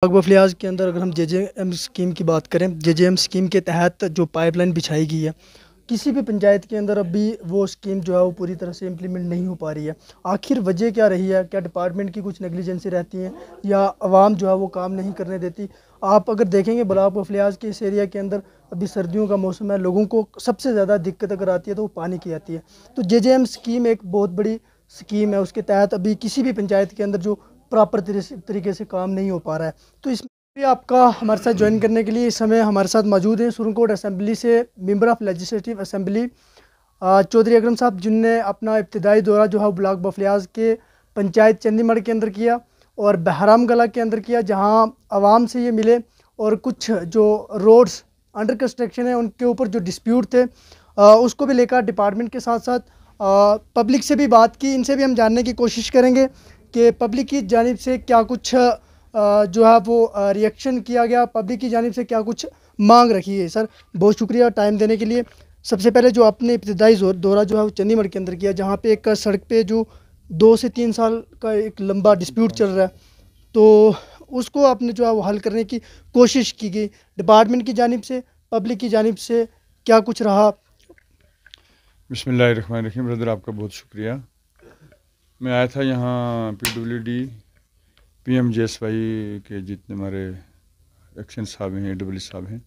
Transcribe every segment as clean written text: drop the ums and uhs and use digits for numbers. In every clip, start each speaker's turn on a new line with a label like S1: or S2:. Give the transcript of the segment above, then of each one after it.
S1: اقبا فلیاز کے اندر اگر ہم جے جے ایم اسکیم کی بات کریں، جے جے ایم اسکیم کے تحت جو پائپ لائن بچھائی گئی ہے، کسی بھی پنچایت کے اندر ابھی وہ اسکیم جو ہے وہ پوری طرح سے امپلیمنٹ نہیں ہو پا رہی ہے۔ آخر وجہ کیا رہی ہے؟ کیا ڈپارٹمنٹ کی کچھ نیگلیجنسی رہتی ہیں یا عوام جو ہے وہ کام نہیں کرنے دیتی؟ آپ اگر دیکھیں گے بلاک اقبا فلیاز کے اس ایریا کے اندر ابھی سردیوں کا موسم ہے، لوگوں کو سب سے زیادہ دقت اگر آتی ہے تو وہ پانی کی آتی ہے۔ تو جے جے ایم اسکیم ایک بہت بڑی اسکیم ہے، اس کے تحت ابھی کسی بھی پنچایت کے اندر جو پراپر طریقے سے کام نہیں ہو پا رہا ہے۔ تو اس میں آپ کا ہمارے ساتھ جوائن کرنے کے لیے اس سمے ہمارے ساتھ موجود ہیں سرنگ کوٹ اسمبلی سے member of legislative assembly Chaudhary Akram صاحب، جن نے اپنا ابتدائی دورہ جو ہے بلاک اقبا فلیاز کے پنچایت چندی مڑ کے اندر کیا اور بہرام گلہ کے اندر کیا، جہاں عوام سے یہ ملے اور کچھ جو روڈز انڈر کنسٹرکشن ہیں ان کے اوپر جو ڈسپیوٹ تھے اس کو بھی لے کر ڈپارٹمنٹ کے ساتھ ساتھ پبلک سے بھی بات کی۔ ان سے بھی ہم جاننے کی کوشش کریں گے کہ پبلک کی جانب سے کیا کچھ جو ہے وہ ریئیکشن کیا گیا، پبلک کی جانب سے کیا کچھ مانگ رکھی ہے۔ سر بہت شکریہ ٹائم دینے کے لیے۔ سب سے پہلے جو آپ نے ابتدائی دورہ جو ہے وہ چندی مڑ کے اندر کیا، جہاں پہ ایک سڑک پہ جو 2 سے 3 سال کا ایک لمبا ڈسپیوٹ چل رہا ہے، تو اس کو آپ نے جو ہے وہ حل کرنے کی کوشش کی گئی ڈپارٹمنٹ کی جانب سے، پبلک کی جانب سے کیا کچھ رہا؟
S2: بسم اللہ الرحمن الرحیم۔ برادر آپ کا بہت شکریہ۔ میں آیا تھا یہاں PWD PMGSY کے جتنے ہمارے ایکشن صاحب ہیں، AWS صاحب ہیں،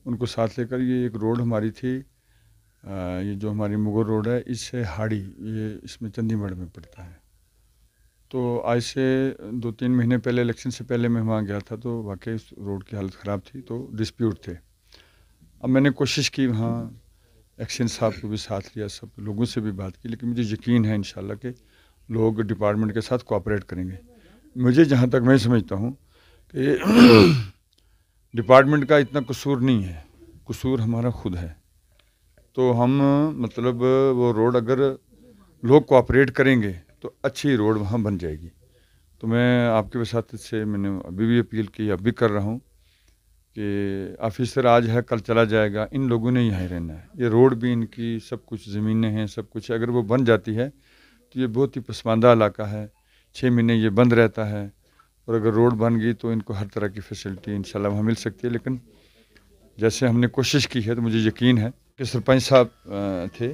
S2: ان کو ساتھ لے کر یہ ایک روڈ ہماری تھی، یہ جو ہماری مغل روڈ ہے، اس سے ہاڑی، یہ اس میں چندی مڑ میں پڑتا ہے۔ تو آج سے 2-3 مہینے پہلے، الیکشن سے پہلے میں وہاں گیا تھا، تو واقعی اس روڈ کی حالت خراب تھی، تو ڈسپیوٹ تھے۔ اب میں نے کوشش کی وہاں ایکشن صاحب کو بھی ساتھ لیا، سب لوگوں سے بھی بات کی، لیکن مجھے یقین ہے انشاءاللہ کہ لوگ ڈپارٹمنٹ کے ساتھ کوآپریٹ کریں گے۔ مجھے جہاں تک میں سمجھتا ہوں کہ ڈپارٹمنٹ کا اتنا قصور نہیں ہے، قصور ہمارا خود ہے۔ تو ہم مطلب وہ روڈ اگر لوگ کوآپریٹ کریں گے تو اچھی روڈ وہاں بن جائے گی۔ تو میں آپ کے وساطت سے میں نے ابھی بھی اپیل کی، اب بھی کر رہا ہوں کہ آفیسر آج ہے کل چلا جائے گا، ان لوگوں نے یہاں رہنا ہے۔ یہ روڈ بھی ان کی، سب کچھ زمینیں ہیں، سب کچھ، اگر وہ بن جاتی ہے تو یہ بہت ہی پسماندہ علاقہ ہے، 6 مہینے یہ بند رہتا ہے، اور اگر روڈ بن گئی تو ان کو ہر طرح کی فیسلٹی انشاءاللہ وہاں مل سکتی ہے۔ لیکن جیسے ہم نے کوشش کی ہے تو مجھے یقین ہے کہ سرپنچ صاحب تھے،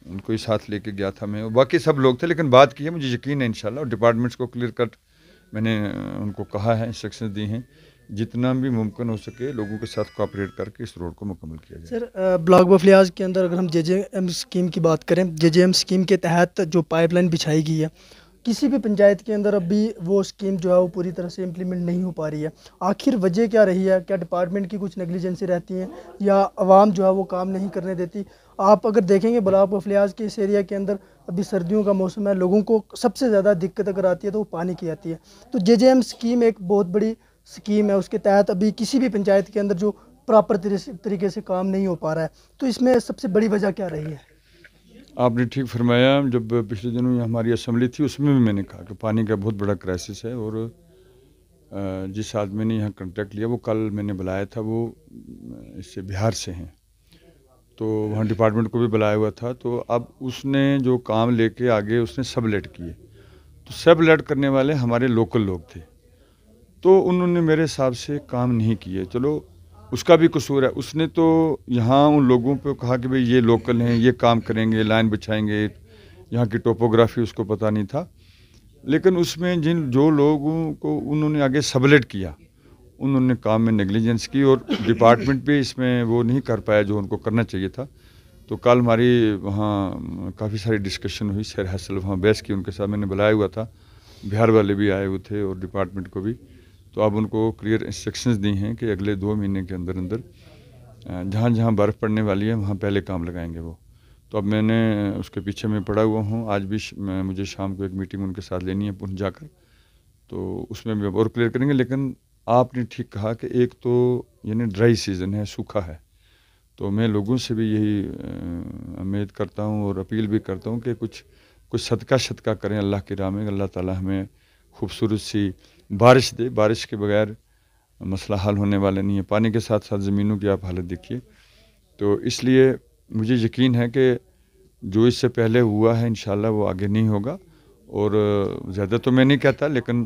S2: ان کو ہی ساتھ لے کے گیا تھا میں، باقی سب لوگ تھے، لیکن بات کی ہے، مجھے یقین ہے انشاءاللہ، اور ڈپارٹمنٹس کو کلیئر کٹ میں نے ان کو کہا ہے، انسٹرکشن دی ہیں، جتنا بھی ممکن ہو سکے لوگوں کے ساتھ کوآپریٹ کر کے اس روڈ کو مکمل کیا جائے۔
S1: سر بلاک اقبا فلیاز کے اندر اگر ہم جے جے ایم اسکیم کی بات کریں، جے جے ایم اسکیم کے تحت جو پائپ لائن بچھائی گئی ہے، کسی بھی پنچایت کے اندر ابھی وہ اسکیم جو ہے وہ پوری طرح سے امپلیمنٹ نہیں ہو پا رہی ہے۔ آخر وجہ کیا رہی ہے؟ کیا ڈپارٹمنٹ کی کچھ نیگلیجنسی رہتی ہیں یا عوام جو ہے وہ کام نہیں کرنے دیتی؟ آپ اگر دیکھیں گے بلاک اقبا فلیاز کے اس ایریا کے اندر ابھی سردیوں کا موسم ہے، لوگوں کو سب سے زیادہ دقت اگر آتی ہے تو وہ پانی کی آتی ہے۔ تو جے جے ایم اسکیم ایک بہت بڑی اسکیم ہے، اس کے تحت ابھی کسی بھی پنچایت کے اندر جو پراپر طریقے سے کام نہیں ہو پا رہا ہے۔ تو اس میں سب سے بڑی وجہ کیا رہی ہے؟
S2: آپ نے ٹھیک فرمایا، جب پچھلے دنوں ہماری اسمبلی تھی اس میں نے کہا کہ پانی کا بہت بڑا کرائسس ہے، اور جس آدمی نے یہاں کنٹیکٹ لیا، وہ کل میں نے بلایا تھا، وہ اس سے بہار سے ہیں، تو وہاں ڈپارٹمنٹ کو بھی بلایا ہوا تھا۔ تو اب اس نے جو کام لے کے آگے اس نے سب لیٹ کیے، تو سب لیٹ کرنے والے ہمارے لوکل لوگ تھے، تو انہوں نے میرے حساب سے کام نہیں کیے۔ چلو اس کا بھی قصور ہے، اس نے تو یہاں ان لوگوں پہ کہا کہ بھئی یہ لوکل ہیں، یہ کام کریں گے، لائن بچھائیں گے، یہاں کی ٹوپوگرافی اس کو پتہ نہیں تھا، لیکن اس میں جو لوگوں کو انہوں نے آگے سبلیٹ کیا، انہوں نے کام میں نیگلیجنس کی، اور ڈپارٹمنٹ بھی اس میں وہ نہیں کر پایا جو ان کو کرنا چاہیے تھا۔ تو کل ہماری وہاں کافی ساری ڈسکشن ہوئی، سیر حاصل وہاں بحث کی، ان کے ساتھ میں نے بلایا ہوا تھا، بہار والے بھی آئے ہوئے تھے اور ڈپارٹمنٹ کو بھی۔ تو اب ان کو کلیئر انسٹرکشنز دی ہیں کہ اگلے 2 مہینے کے اندر جہاں جہاں برف پڑنے والی ہے وہاں پہلے کام لگائیں گے وہ۔ تو اب میں نے اس کے پیچھے میں پڑا ہوا ہوں، آج بھی مجھے شام کو ایک میٹنگ ان کے ساتھ لینی ہے پونچھ جا کر، تو اس میں بھی اور کلیئر کریں گے۔ لیکن آپ نے ٹھیک کہا کہ ایک تو یعنی ڈرائی سیزن ہے، سوکھا ہے، تو میں لوگوں سے بھی یہی امید کرتا ہوں اور اپیل بھی کرتا ہوں کہ کچھ صدقہ کریں اللہ کی راہ میں، اللہ تعالیٰ ہمیں خوبصورت سی بارش دے۔ بارش کے بغیر مسئلہ حل ہونے والا نہیں ہے، پانی کے ساتھ ساتھ زمینوں کی آپ حالت دیکھیے۔ تو اس لیے مجھے یقین ہے کہ جو اس سے پہلے ہوا ہے انشاءاللہ وہ آگے نہیں ہوگا، اور زیادہ تو میں نہیں کہتا، لیکن